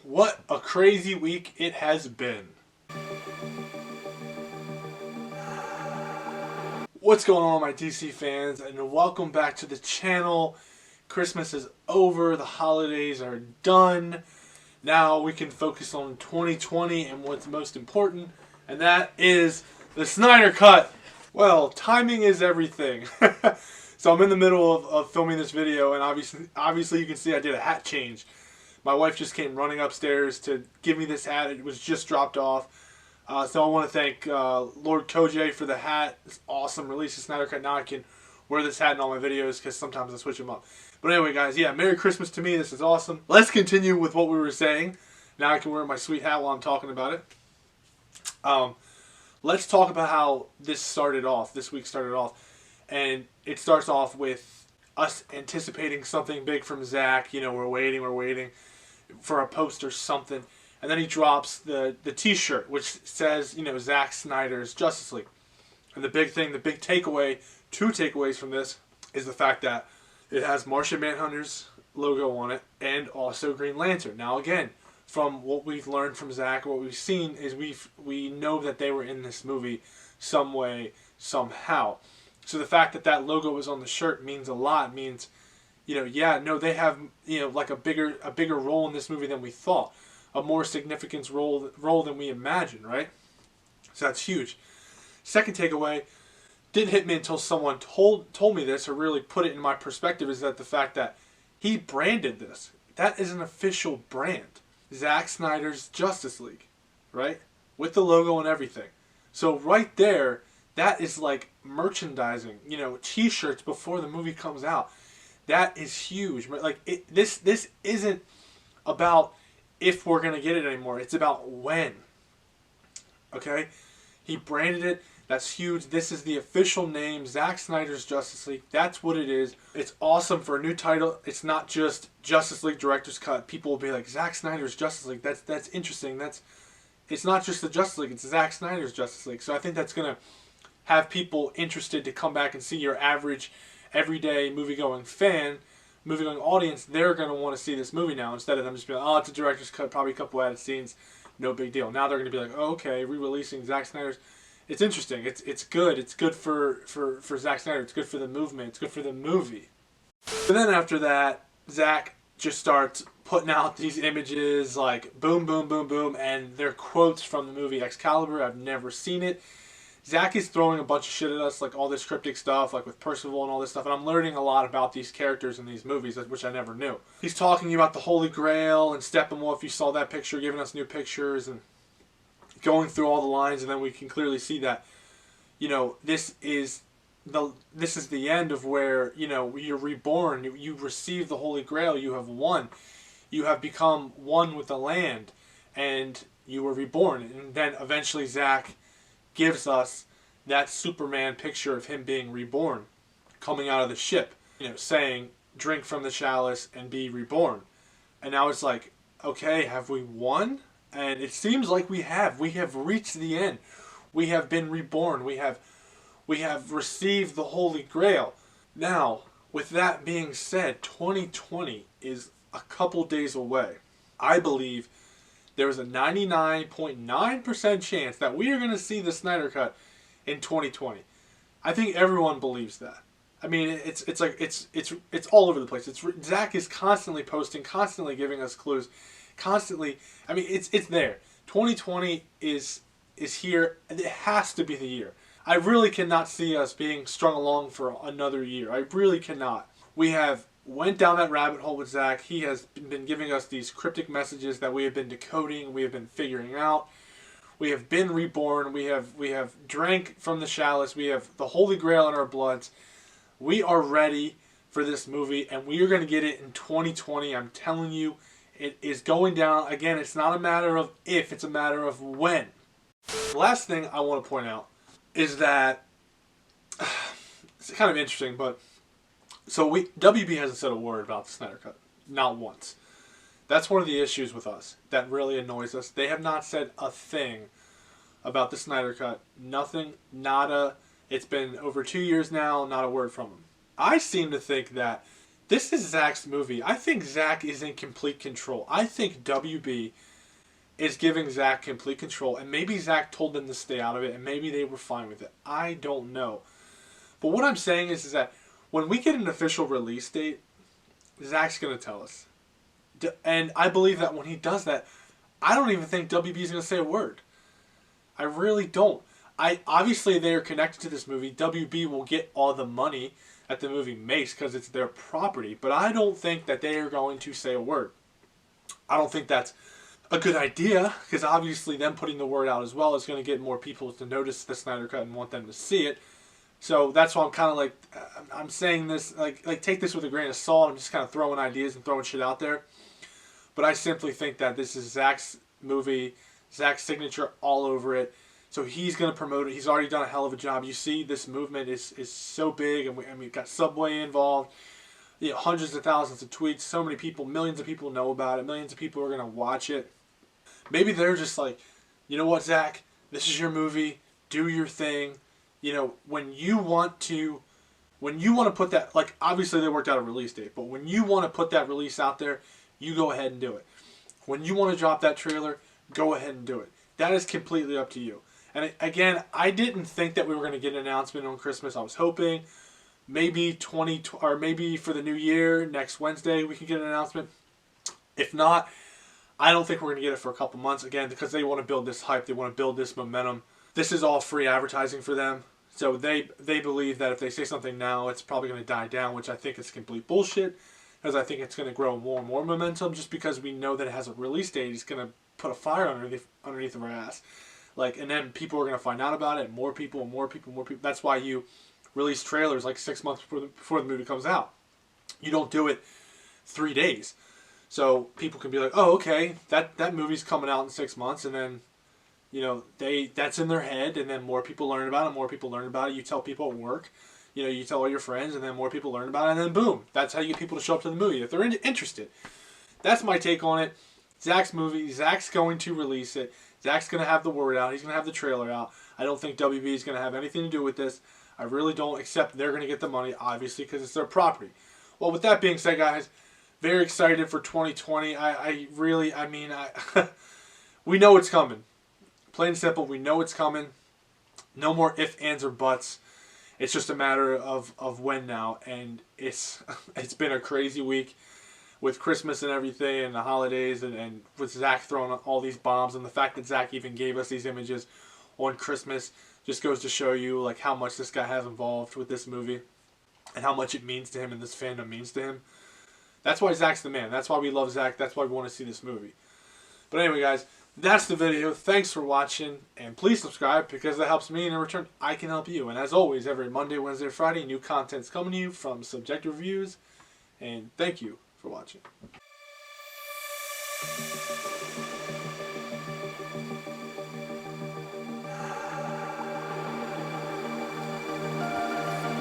What a crazy week it has been. What's going on, my DC fans, and welcome back to the channel. Christmas is over, the holidays are done. Now we can focus on 2020 and what's most important, and that is the Snyder Cut. Well, timing is everything. So I'm in the middle of filming this video, and obviously you can see I did a hat change. My wife just came running upstairs to give me this hat. It was just dropped off. So I want to thank Lord Koj for the hat. It's awesome. Release the Snyder Cut. Now I can wear this hat in all my videos because sometimes I switch them up. But anyway, guys, yeah, Merry Christmas to me. This is awesome. Let's continue with what we were saying. Now I can wear my sweet hat while I'm talking about it. Let's talk about how this started off. This week started off. And it starts off with us anticipating something big from Zack. You know, we're waiting for a post or something. And then he drops the t-shirt, which says, you know, Zack Snyder's Justice League. And the big thing, the big takeaway, two takeaways from this, is the fact that it has Martian Manhunter's logo on it and also Green Lantern. Now, again, from what we've learned from Zack, what we've seen is we know that they were in this movie some way, somehow. So the fact that that logo was on the shirt means a lot. It means, you know, yeah, no, they have, you know, like a bigger role in this movie than we thought. A more significant role than we imagined, right? So that's huge. Second takeaway, didn't hit me until someone told me this, or really put it in my perspective, is that the fact that he branded this. That is an official brand. Zack Snyder's Justice League, right? With the logo and everything. So right there, that is like merchandising, you know, t-shirts before the movie comes out. That is huge. Like this isn't about if we're going to get it anymore. It's about when. Okay? He branded it. That's huge. This is the official name, Zack Snyder's Justice League. That's what it is. It's awesome for a new title. It's not just Justice League Director's Cut. People will be like, Zack Snyder's Justice League. That's interesting. It's not just the Justice League. It's Zack Snyder's Justice League. So I think that's going to have people interested to come back and see your average, everyday movie-going fan, movie-going audience. They're going to want to see this movie now instead of them just being like, oh, it's a director's cut, probably a couple added scenes, no big deal. Now they're going to be like, oh, okay, re-releasing Zack Snyder's. It's interesting. It's good. It's good for Zack Snyder. It's good for the movement. It's good for the movie. But then after that, Zack just starts putting out these images like boom, boom, boom, boom, and they're quotes from the movie Excalibur. I've never seen it. Zack is throwing a bunch of shit at us, like all this cryptic stuff, like with Percival and all this stuff, and I'm learning a lot about these characters in these movies, which I never knew. He's talking about the Holy Grail and Steppenwolf. You saw that picture, giving us new pictures, and going through all the lines, and then we can clearly see that, you know, this is the end of where, you know, you're reborn. You receive the Holy Grail. You have won. You have become one with the land, and you were reborn. And then eventually Zack gives us that Superman picture of him being reborn, coming out of the ship, you know, saying, drink from the chalice and be reborn. And now it's like, okay, have we won? And it seems like we have. We have reached the end. We have been reborn. We have received the Holy Grail. Now, with that being said, 2020 is a couple days away. I believe there is a 99.9% chance that we are going to see the Snyder Cut in 2020. I think everyone believes that. I mean, it's all over the place. Zack is constantly posting, constantly giving us clues, constantly. I mean, it's there. 2020 is here. It has to be the year. I really cannot see us being strung along for another year. I really cannot. We have went down that rabbit hole with Zack. He has been giving us these cryptic messages that we have been decoding, we have been figuring out. We have been reborn. We have drank from the chalice. We have the Holy Grail in our bloods. We are ready for this movie, and we are going to get it in 2020. I'm telling you, it is going down. Again, it's not a matter of if, it's a matter of when. The last thing I want to point out is that it's kind of interesting, but so WB hasn't said a word about the Snyder Cut. Not once. That's one of the issues with us that really annoys us. They have not said a thing about the Snyder Cut. Nothing. Nada. It's been over 2 years now. Not a word from them. I seem to think that This is Zack's movie. I think Zack is in complete control. I think WB is giving Zack complete control, and maybe Zack told them to stay out of it, and maybe they were fine with it. I don't know. But what I'm saying is that when we get an official release date, Zack's going to tell us. And I believe that when he does that, I don't even think WB is going to say a word. I really don't. Obviously they are connected to this movie. WB will get all the money that the movie makes because it's their property. But I don't think that they are going to say a word. I don't think that's a good idea because obviously them putting the word out as well is going to get more people to notice the Snyder Cut and want them to see it. So that's why I'm kind of like, I'm saying this, like take this with a grain of salt. I'm just kind of throwing ideas and throwing shit out there. But I simply think that this is Zack's movie, Zack's signature all over it. So he's going to promote it. He's already done a hell of a job. You see, this movement is so big, and we've got Subway involved. You know, hundreds of thousands of tweets. So many people, millions of people know about it. Millions of people are going to watch it. Maybe they're just like, you know what, Zack? This is your movie. Do your thing. You know, when you want to put that, like, obviously they worked out a release date, but when you want to put that release out there, you go ahead and do it. When you want to drop that trailer, go ahead and do it. That is completely up to you. And again, I didn't think that we were going to get an announcement on Christmas. I was hoping maybe maybe for the new year, next Wednesday, we can get an announcement. If not, I don't think we're going to get it for a couple months, again, because they want to build this hype. They want to build this momentum. This is all free advertising for them. So they believe that if they say something now, it's probably going to die down, which I think is complete bullshit, because I think it's going to grow more and more momentum just because we know that it has a release date. It's going to put a fire underneath of our ass. Like, and then people are going to find out about it, more people. That's why you release trailers like 6 months before the movie comes out. You don't do it 3 days. So people can be like, oh, okay, that movie's coming out in 6 months, and then, you know, that's in their head, and then more people learn about it, You tell people at work, you know, you tell all your friends, and then more people learn about it, and then boom, that's how you get people to show up to the movie if they're interested. That's my take on it. Zack's movie. Zack's going to release it. Zack's going to have the word out. He's going to have the trailer out. I don't think WB is going to have anything to do with this. I really don't, except they're going to get the money, obviously, because it's their property. Well, with that being said, guys, very excited for 2020. We know it's coming. Plain and simple, we know it's coming. No more ifs, ands, or buts. It's just a matter of when now. And it's been a crazy week with Christmas and everything and the holidays and with Zack throwing all these bombs. And the fact that Zack even gave us these images on Christmas just goes to show you like how much this guy has involved with this movie and how much it means to him and this fandom means to him. That's why Zack's the man. That's why we love Zack. That's why we want to see this movie. But anyway, guys, that's the video. Thanks for watching. And please subscribe because that helps me. And in return, I can help you. And as always, every Monday, Wednesday, Friday, new content's coming to you from Subjective Reviews. And thank you for watching.